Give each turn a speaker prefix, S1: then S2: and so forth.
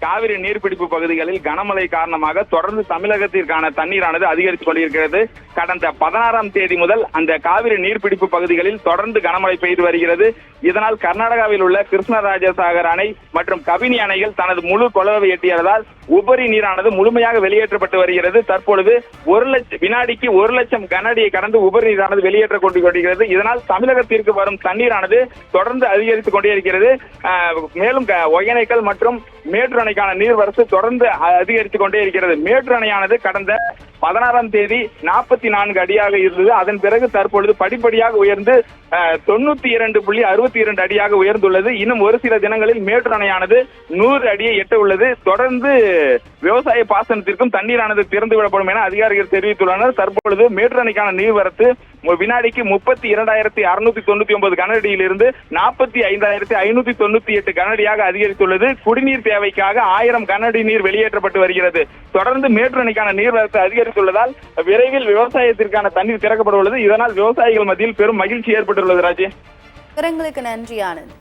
S1: காவிரி நீர்பிடிப்பு பகுதிகளில் கனமழை காரணமாக தொடர்ந்து தமிழகத்திற்கான தண்ணீரானது அதிகரித்துக் கொண்டிருக்கிறது. கடந்த 16ஆம் தேதி முதல் அந்த காவிரி நீர்பிடிப்பு பகுதிகளில் தொடர்ந்து கனமழை பெய்து வருகிறது. இதனால் கர்நாடகாவில் உள்ள கிருஷ்ணராஜசாகர் அணை மற்றும் கபினி அணைகள் தனது முழு கொள்ளளவை எட்டியதால் உபரி நீரானது முழுமையாக வெளியேற்றப்பட்டு வருகிறது. தற்பொழுது வினாடிக்கு 1 லட்சம் கன அடியை கடந்து உபரி நீரானது வெளியேற்றக் கொண்டிருக்கிறது. இதனால் தமிழகத்திற்கு வரும் தண்ணீரானது தொடர்ந்து அதிகரித்துக் கொண்டே இருக்கிறது. மேலும் ஒகேனக்கல் மற்றும் மேட்டூர் அணைக்கான நீர்வரத்து தொடர்ந்து அதிகரித்துக் கொண்டே இருக்கிறது. மேட்டூர் அணையானது கடந்த 16ஆம் தேதி 44 அடியாக இருந்தது. அதன் பிறகு தற்பொழுது படிப்படியாக உயர்ந்து 92.62 அடியாக உயர்ந்துள்ளது. இன்னும் ஒரு சில தினங்களில் மேட்டூர் அணையானது 100 அடியை எட்ட உள்ளது. தொடர்ந்து விவசாய பாசனத்திற்கும் தண்ணீரானது திறந்து விடப்படும் என அதிகாரிகள் தெரிவித்துள்ளனர். தற்பொழுது மேட்டூர் அணைக்கான நீர்வரத்து வினாடிக்கு 32,699 கன அடியிலிருந்து 45,598 கன அடியாக அதிகரித்துள்ளது. குடிநீர் தேவைக்காக 1000 கன அடி நீர் வெளியேற்றப்பட்டு வருகிறது. தொடர்ந்து மேட்டூர் அணைக்கான நீர்வரத்து அதிகரித்துள்ளதால் விரைவில் விவசாயத்திற்கான தண்ணீர் திறக்கப்பட உள்ளது. இதனால் விவசாயிகள் மத்தியில் பெரும் மகிழ்ச்சி ஏற்பட்டுள்ளது. ராஜே,
S2: விவரங்களுக்கு நன்றி ஆனந்த்.